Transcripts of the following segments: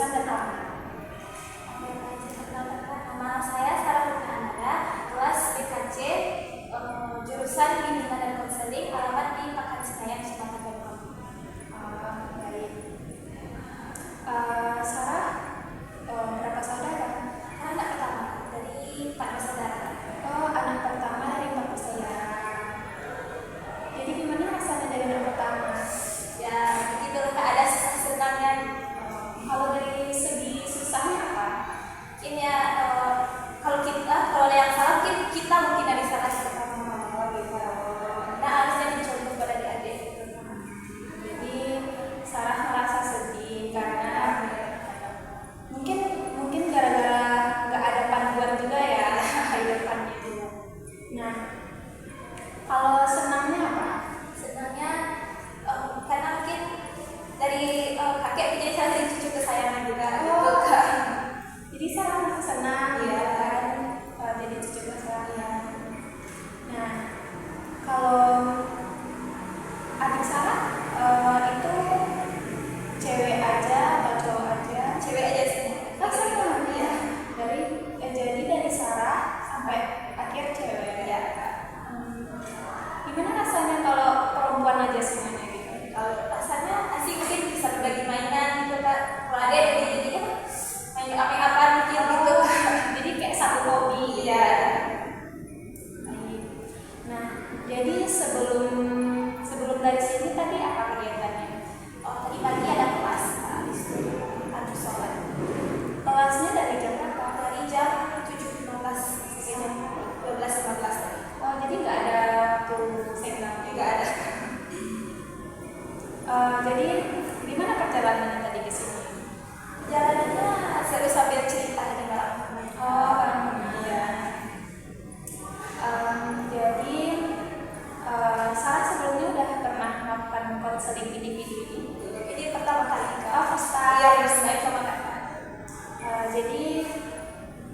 jurusan dan alamat. Nama saya Sarah Ananda, kelas BKC, jurusan Bimbingan dan Konseling, alamat di Pakan Senayan, Cimacan Depok. Baik. Sarah, berapa saudara? Anak pertama dari 4 bersaudara. Anak pertama dari 4 bersaudara. Jadi gimana rasanya dari anak pertama? Ya, begitu ada senangnya. Kalau dari segi susahnya apa? Mungkin ya, kalau ada yang salah kita mungkin tidak bisa kasih pertama gitu. Nah, harusnya dicontoh pada adik-adik gitu. Jadi Sarah merasa sedih karena mungkin gara-gara nggak ada panduan juga ya kehidupannya juga. Nah, kalau senangnya apa? Senangnya karena mungkin dari kakek jadi salah satu cucu kesayangan juga. Gitu kan. Jadi Sarah merasa senang ya kan jadi cucu kesayangan. Nah, kalau adik Sarah itu cewek aja atau cowok aja? Cewek aja sih. Sama ya. Jadi dari Sarah sampai akhir cewek ya. Gimana rasanya kalau perempuan aja semuanya gitu? Kalau rasanya asik, mungkin bisa berbagi mainan gitu Kak. Kalau ada jadi main apa mungkin gitu. Jadi kayak satu hobi. Iya. Nah, jadi sebelum dari sini tadi apa kegiatannya? Tadi pagi ada kelas, habis itu ada sholat. Kelasnya dari jam berapa? Dari jam 7.15 sampai jam 12.15 tadi. Oh, jadi nggak ada waktu senggang? Juga ada. Jadi gimana perjalanannya tadi ke sini? Jalanannya seru sambil cerita dengan Iya. Jadi Sarah sebelumnya udah pernah melakukan konseling individu ini. Jadi pertama kali Kak. First Iya, time. first time sama Kakak. Jadi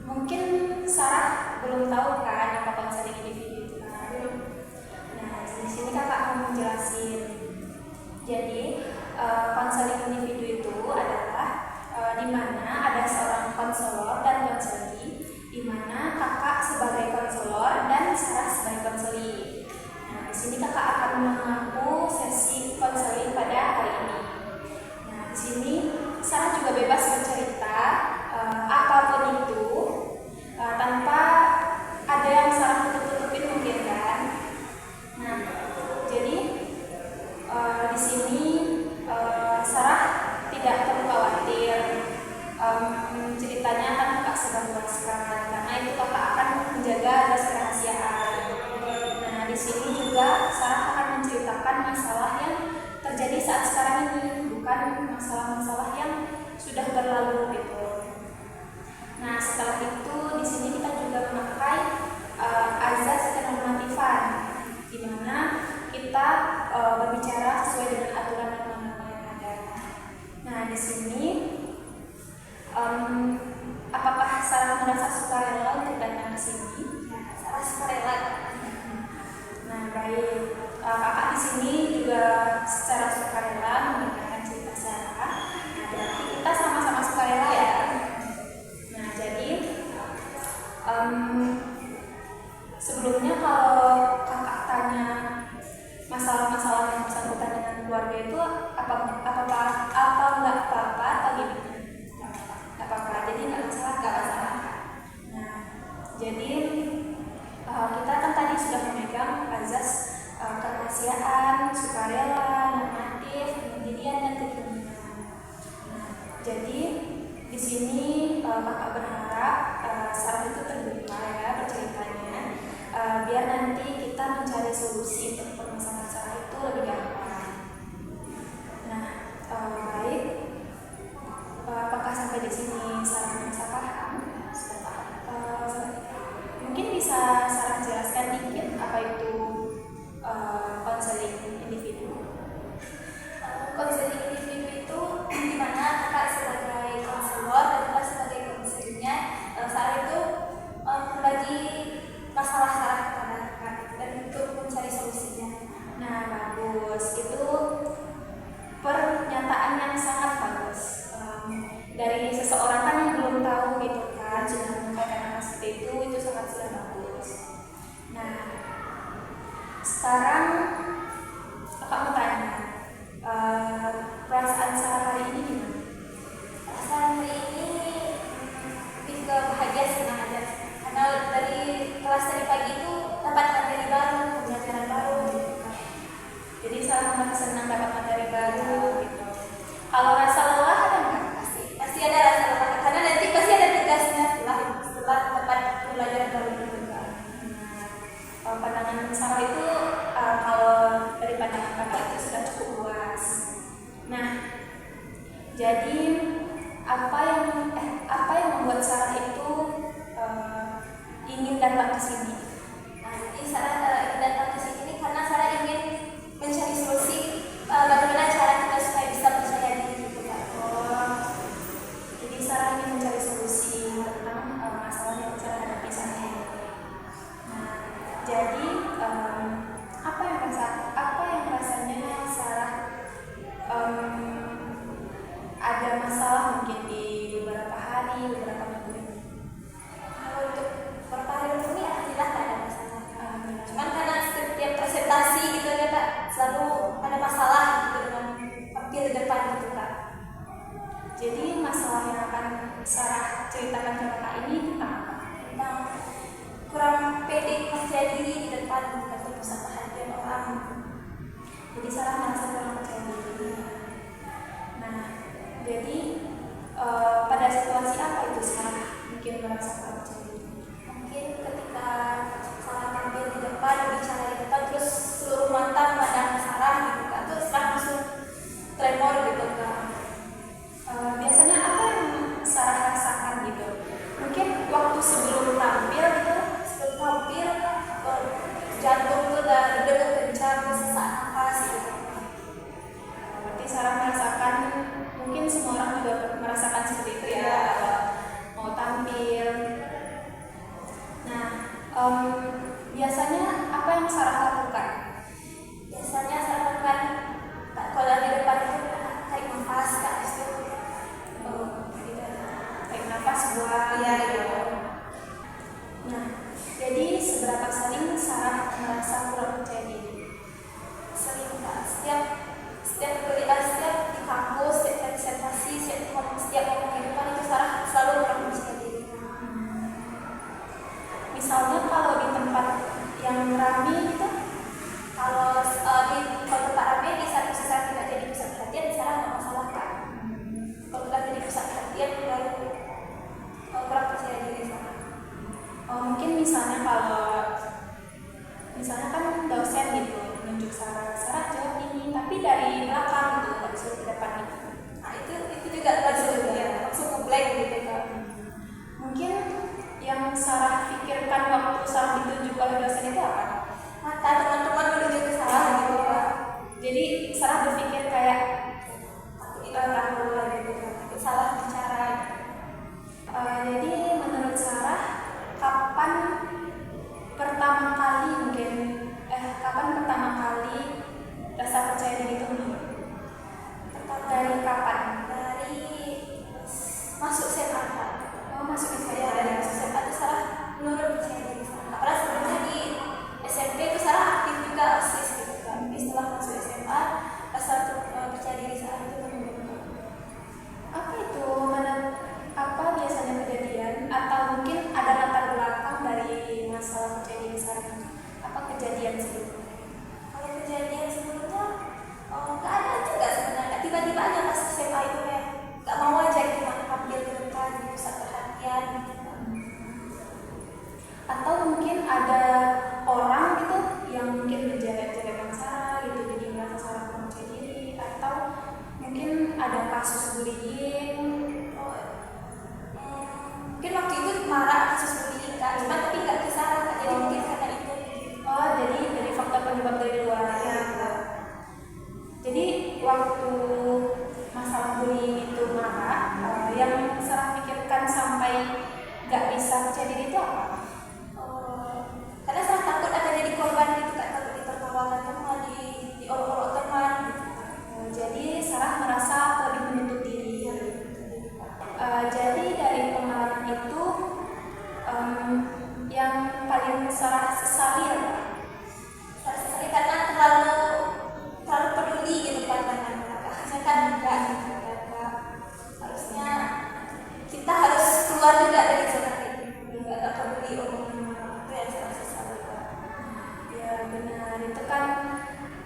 mungkin Sarah belum tahu kan apa konseling individu itu kan. Nah, di sini kakak mau menjelasin. Jadi konseling individu itu adalah di mana ada seorang konselor dan konseli, di mana kakak sebagai konselor dan Sarah sebagai konseli. Nah, di sini kakak akan mengaku sesi konseling pada hari ini. Nah, di sini Sarah juga bebas bercerita apapun itu tanpa ada yang Sarah tutup-tutupin mungkin kan. Nah, jadi di sini Sarah tidak perlu khawatir ceritanya akan kakak sebar-luaskan karena itu kakak akan menjaga rahasia-rahasiaan. Nah, di sini juga Sarah akan menceritakan masalah yang terjadi saat sekarang ini, bukan masalah-masalah yang sudah berlalu gitu. Nah, setelah itu di sini kita juga memakai azas kenormatifan, di mana kita berbicara sesuai dengan aturan dan norma yang ada. Nah, di sini apakah Sarah merasa sukarela untuk datang ke sini? Ya, Sarah sukarela. Nah, baik. Kakak di sini juga secara sukarela mendengarkan cerita Sarah. Nah, berarti kita sama-sama sukarela ya. Nah, jadi sebelumnya kalau kakak tanya masalah-masalah yang bersangkutan dengan keluarga itu apa nggak apa-apa atau gimana? Nggak apa-apa. Jadi nggak masalah. Nah, jadi kita kan tadi sudah memegang azas kerahasiaan, sukarela, normatif, kemandirian dan kekinian. Nah, jadi di sini kakak berharap Sarah itu terbuka ya berceritanya, biar nanti kita mencari solusi untuk permasalahan Sarah itu lebih gampang. Nah, baik. Apakah sampai di sini Sarah merasa paham? Sudah paham. Mungkin bisa Sarah jelaskan dikit apa itu konseling individu? Konseling individu itu di mana kakak sebagai konselor dan kakak sebagai konselingnya, Sarah itu membagi masalah Sarah kepada kakak dan untuk mencari solusinya. baru gitu. Kalau rasa lelah ada nggak? Pasti ada rasa lelah, karena nanti pasti ada tugasnya setelah tempat pembelajaran baru itu kan. Kalau pandangan Sarah itu kalau dari pandangan kakak itu sudah cukup luas. Nah, jadi apa yang membuat Sarah itu ingin datang ke sini? Nah, jadi Sarah ingin datang ke sini karena Sarah ingin mencari solusi bagaimana cara kita supaya bisa percaya diri gitu kan. Jadi Sarah ingin mencari solusi tentang masalah yang Sarah hadapi saat ini. Nah, jadi apa yang rasanya Sarah ada masalah mungkin di beberapa hari, beberapa minggu ini? Kalau untuk beberapa hari ini alhamdulillah tak ada masalah. Cuman karena setiap presentasi gitu ya Kak, selalu ada masalah gitu dengan tampil di depan gitu Kak. Jadi masalah yang akan Sarah ceritakan ke kakak ini tentang apa? Tentang kurang pede percaya diri di depan gitu, pusat perhatian orang. Jadi Sarah merasa kurang percaya diri. Nah, jadi pada situasi apa itu Sarah mungkin merasa kurang percaya diri? Mungkin ketika Sarah tampil di depan bicara di depan, terus seluruh mata memandang Sarah gitu Kak, terus Sarah langsung tremor gitu Kak. Biasanya apa yang Sarah rasakan gitu? Mungkin waktu sebelum tampil gitu, Jantung tuh udah berdetak kencang, sesak nafas gitu. berarti Sarah merasakan, mungkin semua orang juga merasakan seperti itu ya, mau tampil. Nah, biasanya apa yang Sarah lakukan? Biasanya saya lakukan kalau di depan itu tarik nafas Kak, itu Tarik nafas buat gitu. Nah, jadi seberapa sering Sarah merasa kurang percaya diri? Sering Kak, setiap kuliah, setiap di kampus, setiap presentasi, setiap ngomong di depan itu Sarah selalu kurang percaya diri. Misalnya kalau di tempat yang ramai gitu, Kalau di tempat ramai di saat Sarah tidak jadi pusat perhatian, Sarah nggak masalah Kak. Kalau udah jadi pusat perhatian baru kurang percaya diri Sarah. mungkin misalnya kan dosen gitu menunjuk Sarah jawab ini, tapi dari belakang gitu, nggak disuruh ke depan gitu. Nah itu juga langsung ngeblank gitu Kak. Mungkin yang Sarah pikirkan waktu Sarah ditunjuk oleh dosen itu apa? Mata teman-teman menuju ke Sarah gitu Kak. Jadi Sarah berpikir kayak Takut gitu Kak, takut salah bicara. jadi menurut Sarah, kapan pertama kali rasa percaya diri tumbuh? Dari kapan? Dari masuk SMA Kak. Masuk SMA. Ya, dari masuk SMA itu Sarah menurun percaya diri Sarah. Padahal sebelumnya di SMP itu Sarah aktif juga OSIS gitu Kak. Tapi setelah masuk SMA rasa percaya diri Sarah itu menurun. Apa itu? Apa biasanya kejadian? Atau mungkin ada latar belakang dari masalah percaya diri Sarah? Apa kejadian sebelumnya? Kalau kejadian sebelumnya nggak ada juga sebenarnya. Tiba-tiba aja pas SMA itu ya nggak mau aja gitu ambil di depan di pusat perhatian. Atau mungkin ada orang gitu yang mungkin menjelek-jelekan Sarah gitu, jadi merasa Sarah kurang percaya diri, atau mungkin ada kasus bullying. Mungkin waktu itu marah kasus bullying Kak, cuma tapi nggak ke Sarah Kak. Jadi mungkin karena itu. Jadi faktor penyebab dari luar ya. Jadi waktu masalah bullying itu marah, yang Sarah pikirkan sampai nggak bisa percaya diri itu apa? Karena Sarah takut akan jadi korban gitu Kak, takut ditertawakan teman, diolok-olok teman gitu. Jadi Sarah merasa lebih menutup diri. Jadi dari pengalaman itu yang paling Sarah sesali apa? Sarah sesali karena terlalu peduli gitu pandangan Kak. Harusnya kan enggak gitu Kak. Harusnya kita harus keluar juga dari zona itu. Enggak peduli omongan orang. Itu yang Sarah sesali Kak. Ya benar, itu kan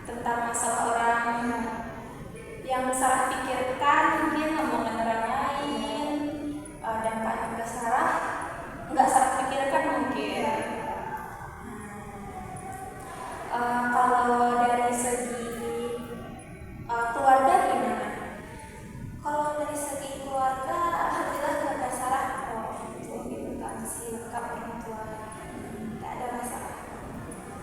tentang masalah orang yang Sarah pikirkan mungkin omongan orang lain, dampaknya ke Sarah nggak Sarah pikirkan mungkin. Kalau dari segi keluarga gimana? Kalau dari segi keluarga, alhamdulillah keluarga Sarah gitu kan, masih lengkap orang tua, tidak ada masalah.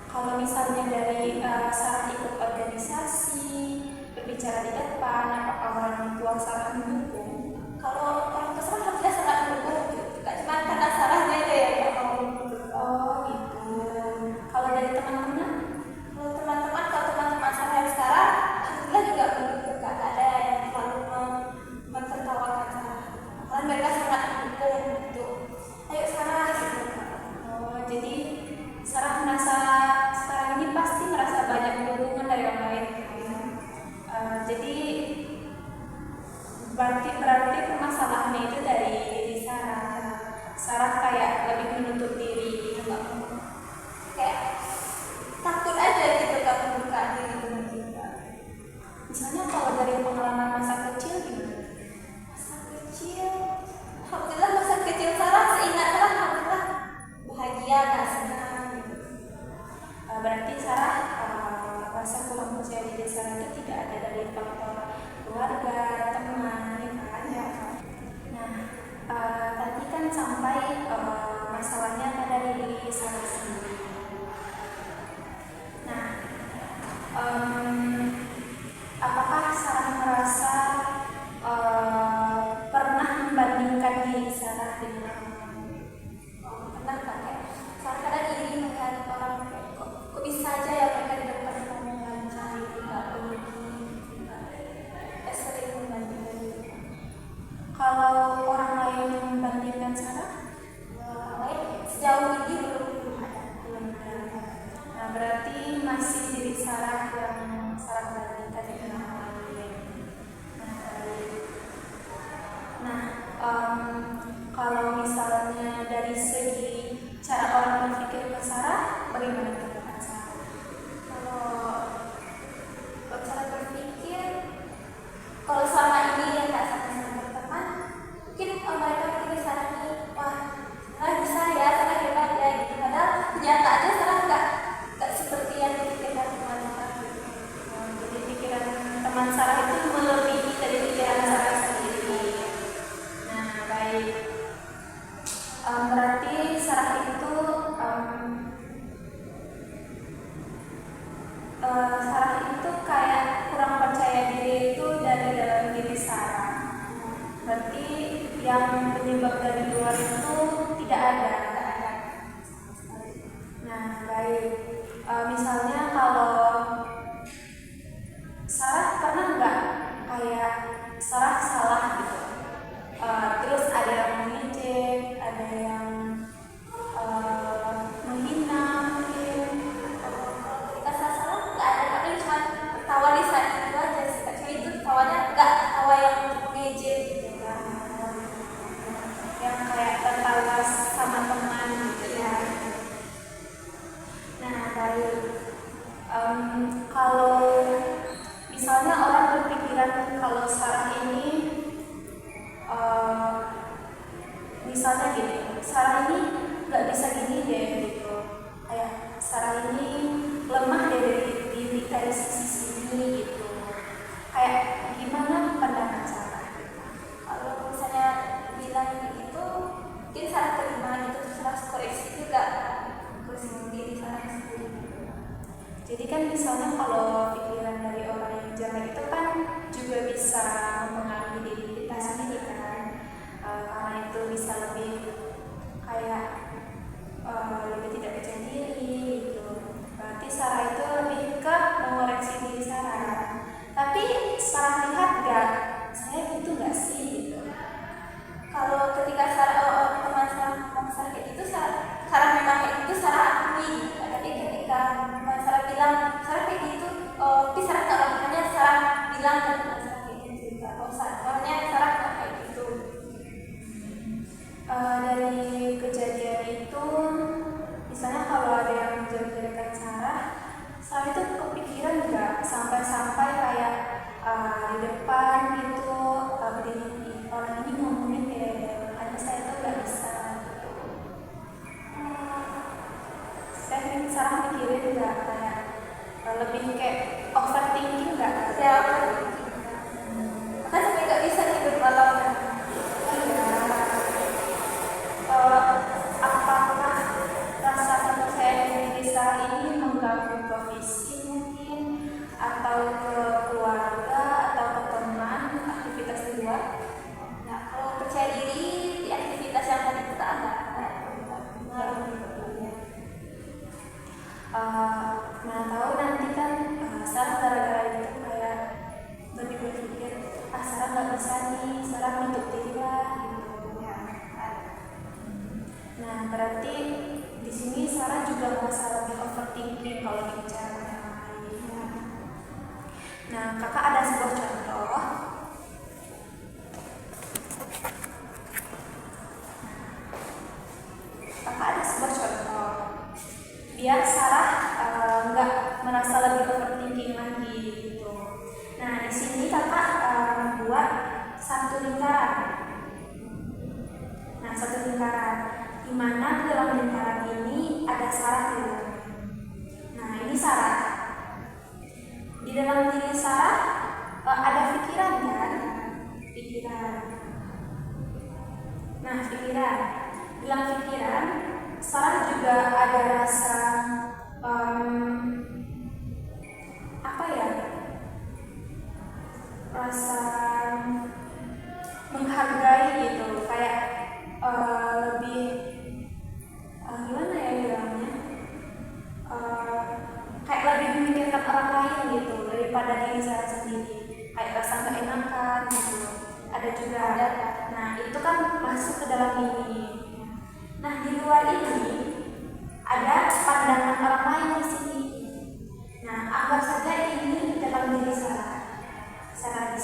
Kalau misalnya dari Sarah ikut organisasi, berbicara di depan, apakah orang tua Sarah mendukung? Kalau orang tua Sarah alhamdulillah sangat mendukung gitu, gak cuma karena Sarahnya aja ya yang mau gitu. Oh gitu. Kalau dari teman-teman? Kalau teman-teman Sarah yang sekarang, alhamdulillah juga mendukung, gak ada yang terlalu mentertawakan Sarah. Karena mereka sangat mendukung gitu. Ayo Sarah gitu. Oh, jadi Sarah merasa sekarang ini pasti merasa banyak dukungan dari orang lain. Jadi berarti permasalahannya itu dari diri Sarah. Sarah kayak lebih menutup diri gitu, nggak mau. Kayak takut aja gitu kan membuka diri dengan kita. Misalnya kalau dari pengalaman masa kecil gimana? Masa kecil, alhamdulillah masa kecil Sarah seingat Sarah alhamdulillah bahagia, gak senang gitu. Berarti Sarah rasa kurang percaya diri Sarah itu tidak ada dari faktor keluarga, teman, ya kan? Nah, tadi kan sampai masalahnya pada diri Sarah sendiri. Nah, apakah Sarah merasa pernah membandingkan diri Sarah dengan orang lain? Pernah pakai Sarah kadang iri melihat orang kayak kok bisa aja ya mereka di depan ngomong lancar gitu, gak begini, gak sering membandingkan diri. Kalau orang lain membandingkan Sarah? Orang lain sejauh ini belum ada. Nah, berarti masih diri Sarah yang Sarah bandingkan dengan orang lain. Nah, kalau misalnya dari segi cara orang berpikir ke Sarah, bagaimana pendapat Sarah? Kalau cara berpikir, kalau selama ini ya nggak sama-sama berteman, mungkin mereka pikir Sarah ini, wah Sarah bisa ya, Sarah hebat ya gitu. Padahal kenyataannya Sarah nggak seperti yang dipikirkan teman-teman gitu. Jadi pikiran teman Sarah itu melebihi dari pikiran Sarah sendiri. Nah, baik. Berarti Sarah itu kayak kurang percaya diri itu dari dalam diri Sarah. Berarti yang penyebab dari luar itu tidak ada. Nah, baik. Misalnya kalau Sarah pernah nggak kayak Sarah salah gitu, terus ada yang mengejek, ada yang menghina mungkin. Kalau kita salah nggak ada, tapi cuma tertawa di saat itu aja sih. Kecuali itu tertawanya nggak tertawa yang untuk ngejek gitu kan. Yang kayak tertawa lebih kayak overthinking nggak? Ya, kan sampai nggak bisa tidur malam. Apakah rasa percaya diri Sarah ini mengganggu ke fisik mungkin, atau ke keluarga, atau ke teman, aktivitas di luar? Nah, kalau percaya diri di aktivitas yang tadi kita ada. Mana tahu nanti kan Sarah gara-gara itu kayak berpikir, Sarah nggak bisa nih, Sarah menutup diri lah gitu. Nah berarti di sini Sarah juga merasa lebih overthinking kalau bicara dengan yang lain. Nah kakak ada sebuah contoh. Biar Sarah nggak merasa lebih overthinking lagi gitu. Nah di sini kakak membuat satu lingkaran. Nah satu lingkaran, di mana dalam lingkaran ini ada Sarah di dalamnya. Nah ini Sarah. Di dalam diri Sarah ada pikiran kan? Pikiran. Nah pikiran. Dalam pikiran Sarah juga ada rasa rasa menghargai gitu, kayak lebih gimana ya bilangnya, kayak lebih memikirkan orang lain gitu daripada diri Sarah sendiri, kayak rasa nggak enakan gitu. Ada juga. Nah itu kan masuk ke dalam ini. Nah di luar ini ada pandangan orang lain di sini. Nah anggap saja ini dalam diri Sarah. Sarah di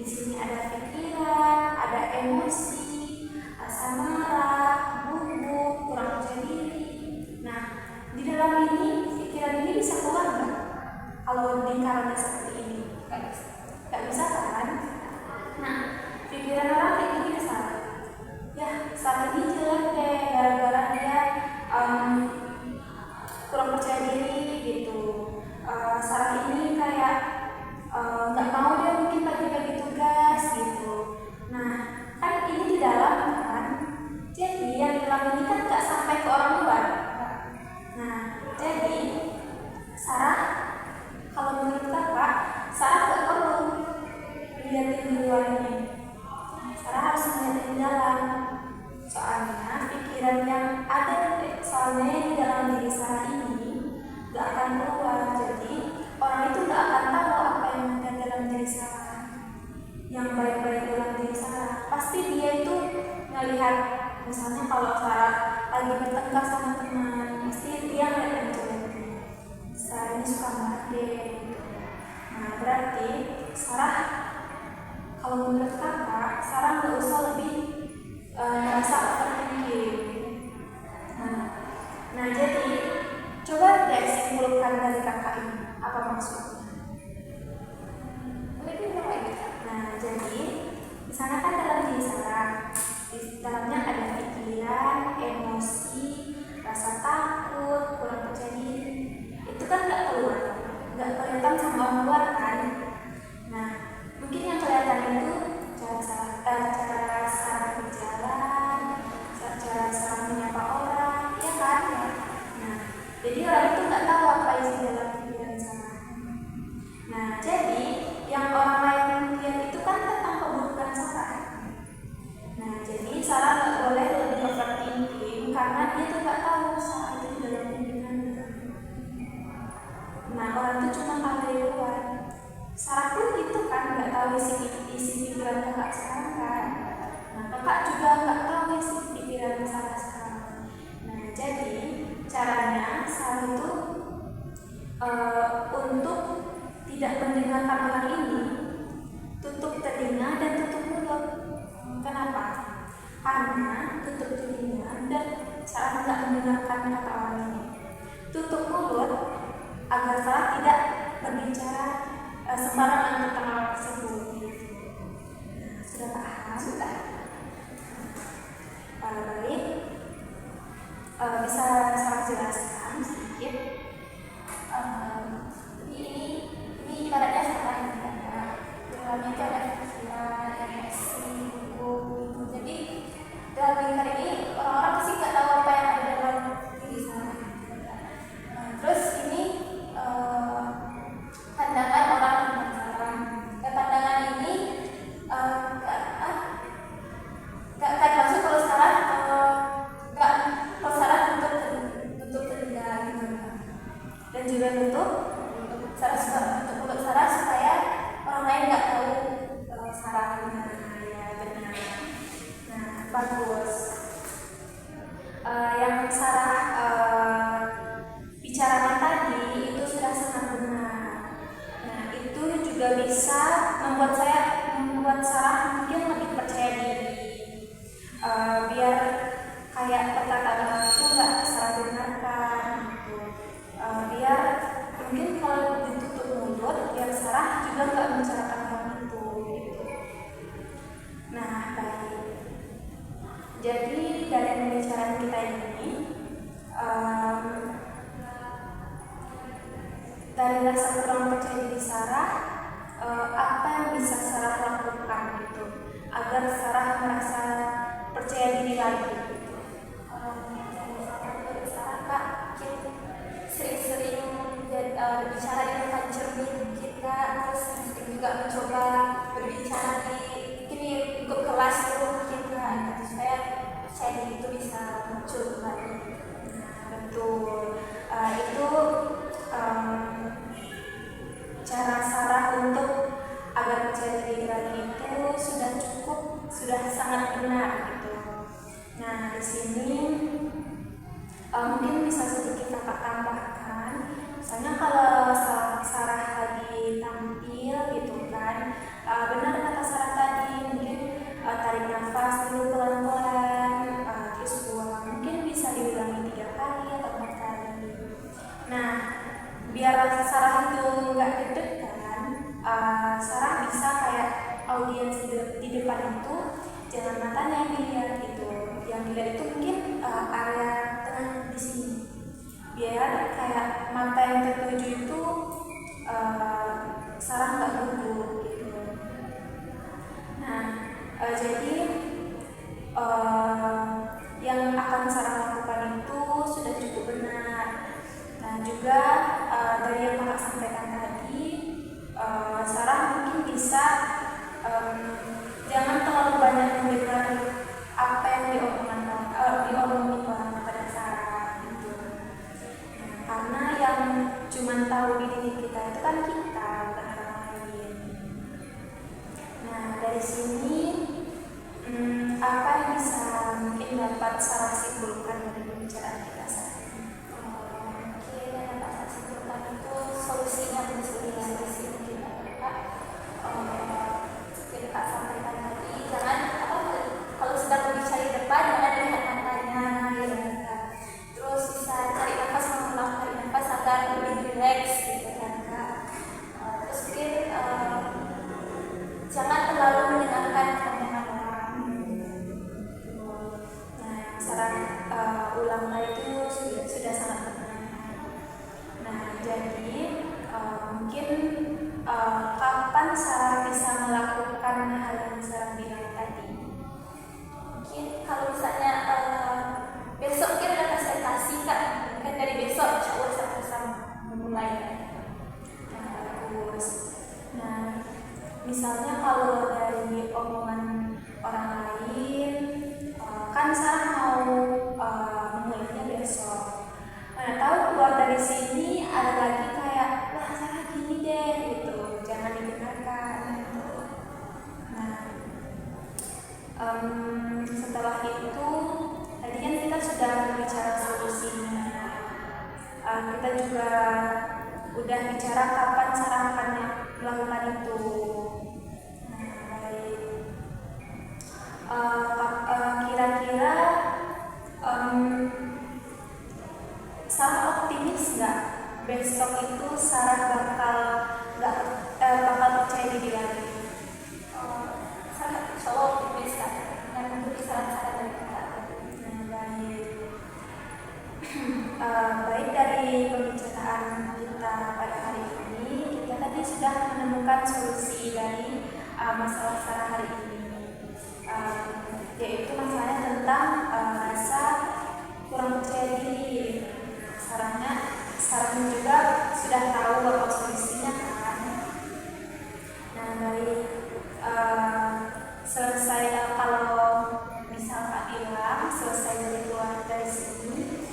sini ada pikiran, ada emosi, rasa marah, gugup, kurang percaya diri. Nah di dalam ini pikiran ini bisa keluar nggak? Kalau lingkarannya seperti ini, nggak bisa kan? Nah pikiran orang kayak gini bisa. Ya saat ini jelek deh gara-gara dia kurang percaya diri gitu. Saat ini kayak nggak mau dia mungkin bagi-bagi tugas gitu. Nah kan ini di dalam kan, jadi yang di dalam ini kan nggak sampai ke orang luar. Nah jadi Sarah, kalau menurut kakak, Sarah nggak perlu lihat di luar ini. Sarah harus melihat di dalam. Soalnya pikiran yang ada di dalam diri Sarah ini gak akan keluar. Jadi orang itu gak akan tahu apa yang ada dalam diri Sarah, yang baik-baik dalam diri Sarah. Pasti dia itu melihat, misalnya kalau Sarah lagi bertengkar sama teman, pasti dia ngeliat yang jelek. Sarah ini suka marah deh. Nah berarti Sarah, kalau menurut kakak, Sarah gak usah lebih merasa overthinking. Nah jadi coba deh simpulkan dari kakak ini apa maksudnya. Nah jadi di sana kan dalam diri Sarah, di dalamnya ada pikiran, emosi, rasa takut, kurang percaya diri. Itu kan nggak keluar, nggak kelihatan sama orang luar kan. Nah mungkin yang kelihatan itu cara Sarah berjalan, cara Sarah menyapa orang, ya kan? Nah, jadi orang itu nggak tahu apa isi dalam pikiran Sarah. Nah, jadi yang orang lain lihat itu kan tentang keburukan Sarah. Nah, jadi Sarah nggak boleh lebih overthinking karena dia tuh nggak tahu Sarah itu di dalam pikirannya. Nah, orang itu cuma tahu dari luar. Sarah pun gitu kan, nggak tahu isi pikiran kakak sekarang kan. Nah kakak juga nggak tahu isi pikiran Sarah sekarang. Nah jadi caranya Sarah itu untuk tidak mendengarkan orang ini, tutup telinga dan tutup mulut. Kenapa? Karena tutup telinga dan Sarah nggak mendengarkan kata orang ini. Tutup mulut agar Sarah tidak berbicara sembarangan tentang hal tersebut. Nah, sudah paham? Sudah. Baik. Bisa saya jelaskan sedikit. dalamnya itu ada pikiran, emosi, hukum gitu. Jadi dalam lingkar ini orang-orang pasti nggak tahu apa yang ada dalam diri sana. Nah, terus ini pandangan orang tentang sarah. Pandangan ini nggak akan masuk kalau sarah nggak kalau sarah tutup telinga gitu. Dan juga nutup mulut sarah supaya orang lain nggak tahu sarah gimana. Ya benar. Nah bagus. Yang Sarah bicarakan tadi itu sudah sangat benar. Nah itu juga bisa membuat Sarah mungkin lebih percaya diri. Biar kayak perkataan itu nggak Sarah benarkan gitu. Biar mungkin kalau ditutup mulut biar Sarah juga nggak membicarakan hal itu gitu. Nah baik, jadi dari pembicaraan kita ini dari rasa kurang percaya diri Sarah, apa yang bisa Sarah lakukan gitu agar Sarah merasa percaya diri lagi gitu. Sarah Kak sering-sering berbicara di depan cermin kita, terus sering juga mencoba berbicara di ikut kelas itu kita gitu, supaya percaya diri itu bisa muncul kembali. Nah, betul. Itu cara Sarah untuk agar percaya diri lagi itu sudah sangat benar gitu. Nah di sini mungkin bisa sedikit kakak tambahkan, misalnya kalau Sarah lagi tampil gitu kan, benar kata Sarah tadi, mungkin tarik nafas dulu pelan-pelan, terus buang, mungkin bisa diulangi 3 kali atau 4 kali. Nah biar Sarah itu nggak deg-degan, Sarah bisa kayak audiens di depan itu jangan matanya yang dilihat gitu, yang dilihat itu mungkin area tengah di sini, biar kayak mata yang tertuju itu Sarah nggak gugup gitu. Nah jadi yang akan Sarah lakukan itu sudah cukup benar. Nah juga dari yang kakak sampaikan tadi, Sarah mungkin bisa jangan terlalu banyak mendengar apa yang diomongin orang kepada Sarah gitu. Nah, karena yang cuma tahu diri kita itu kan kita, bukan orang lain. Nah dari sini apa yang bisa mungkin dapat Sarah simpulkan dari pembicaraan kita saat ini? Oke, yang dapat saya simpulkan itu solusinya mungkin seperti Kak sampaikan tadi, jangan kalau sedang berbicara di depan jangan lihat matanya gitu. Terus bisa cari nafas, tarik nafas agar lebih rileks gitu kan Kak. Terus mungkin jangan terlalu mendengarkan omongan orang. Nah Sarah ulang tadi itu sudah sangat benar. Nah jadi mungkin kapan Sarah bisa melakukan hal yang Sarah bilang tadi? Mungkin kalau misalnya besok mungkin ada presentasi Kak, mungkin dari besok insya Allah saya bisa memulai. Nah bagus. Nah misalnya kalau dari omongan orang lain, kan Sarah mau memulainya besok. Mana tahu keluar dari sini ada lagi kayak wah Sarah gini deh gitu, jangan didengarkan gitu. Nah setelah itu tadi kan kita sudah berbicara solusinya, kita juga udah bicara kapan Sarah akan melakukan itu. Nah baik, kira-kira Sarah optimis nggak besok itu Sarah bakal percaya diri lagi? Sangat insya Allah optimis Kak, dan mengikuti saran-saran dari Kak. Nah baik. Baik, dari pembicaraan kita pada hari ini kita tadi sudah menemukan solusi masalah Sarah hari ini, yaitu masalahnya tentang rasa kurang percaya diri. Sarahnya juga sudah tahu apa solusinya kan. Nah baik, selesai kalau misal Kak bilang selesai dari keluar dari sini,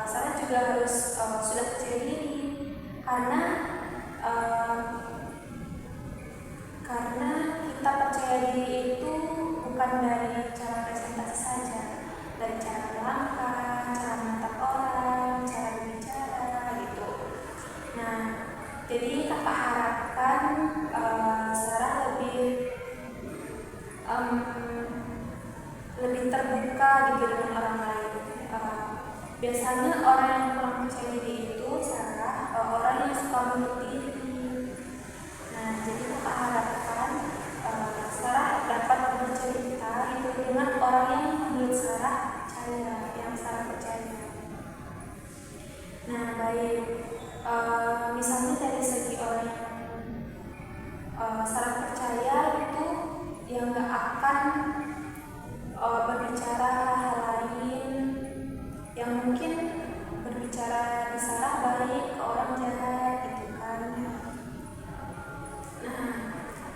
Sarah juga harus sudah percaya diri karena kita percaya diri itu bukan dari cara presentasi saja, dari cara melangkah, cara menatap orang, cara berbicara gitu. Nah, jadi kakak harapkan Sarah lebih terbuka gitu dengan orang lain. Biasanya orang yang kurang percaya diri itu Sarah orang yang suka menutup diri. Nah, jadi kakak harapkan Sarah dapat bercerita itu dengan orang yang menurut Sarah percaya, yang Sarah percaya. Nah, baik, misalnya dari segi orang yang Sarah percaya itu yang gak akan berbicara hal lain yang mungkin berbicara di Sarah baik ke orang jahat gitu kan. Nah,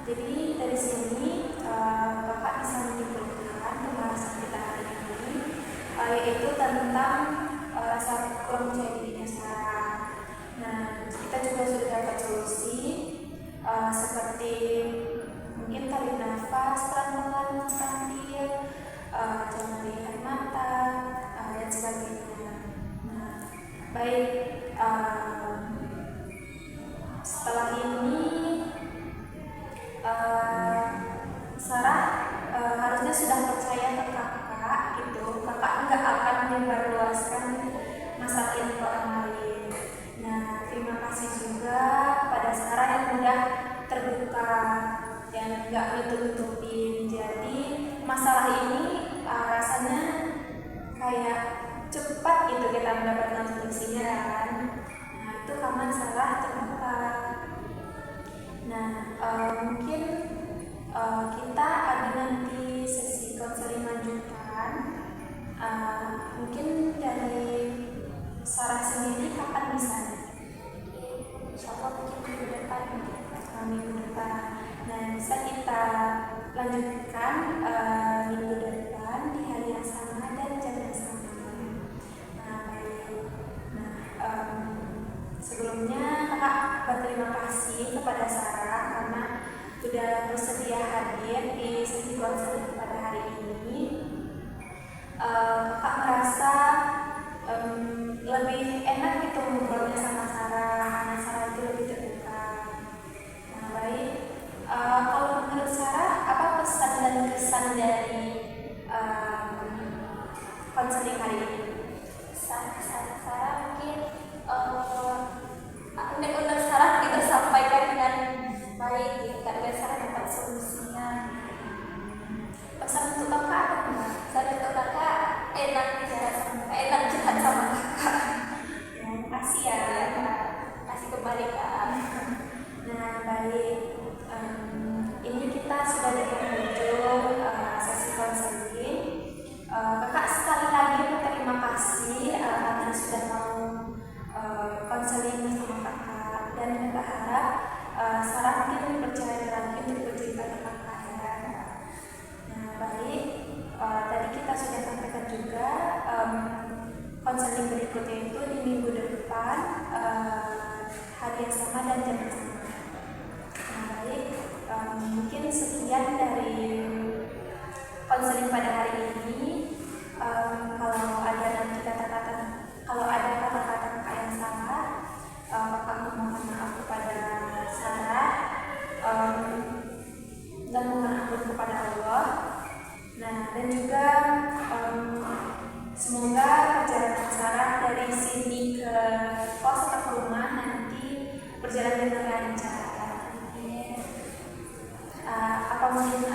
jadi dari sini kakak bisa menyimpulkan pembahasan kita hari ini, yaitu tentang rasa kurang percaya dirinya Sarah. Nah, kita juga sudah dapat solusi seperti mungkin tarik nafas pelan-pelan sambil jangan lihat mata dan sebagainya. Nah, baik, setelah ini Sarah harusnya sudah percaya ke kakak gitu. Kakak nggak akan menyebarluaskan masalah ini ke orang lain. Nah, terima kasih juga pada Sarah yang udah terbuka dan nggak nutup-nutupin. Jadi masalah ini rasanya kayak cepat gitu kita mendapatkan solusinya kan. Nah, itu karena Sarah terbuka. Nah, mungkin kita ada nanti sesi konseling lanjutan. Mungkin dari Sarah sendiri kapan bisa? Insyaallah mungkin minggu depan. Nah, bisa kita lanjutkan minggu depan di hari yang sama dan jam yang sama. Nah, baik. Nah, sebelumnya kakak berterima kasih kepada Sarah karena sudah bersedia hadir di sesi konseling pada hari ini. Kakak merasa lebih enak gitu ngobrolnya sama Sarah karena Sarah itu lebih terbuka. Nah, baik. Kalau menurut Sarah, apa pesan dan kesan dari konseling hari ini? Pesan Sarah mungkin undang Sarah kita sampaikan dengan baik gitu kan, biar Sarah dapat solusinya. Pesan untuk kakak apa enggak? Pesan untuk kakak enak bicara sama kakak, enak curhat sama kakak. Terima kasih ya. Kasih kembali kak. Nah, baik. Ini kita sudah di penghujung sesi konseling. Kakak sekali lagi berterima kasih karena sudah mau konseling bersama kakak, dan kakak harap Sarah mungkin percaya lagi untuk bercerita ke kakak ya. Nah, baik. Tadi kita sudah sampaikan juga konseling berikutnya itu di minggu depan hari yang sama dan jam yang sama. Nah, baik, mungkin sekian dari konseling pada hari ini. Kalau ada kata-kata kakak yang salah, kakak mohon maaf kepada Sarah dan mohon ampun kepada Allah. Nah, dan juga semoga perjalanan Sarah dari sini ke kos atau ke rumah nanti berjalan dengan lancar. Apa mungkin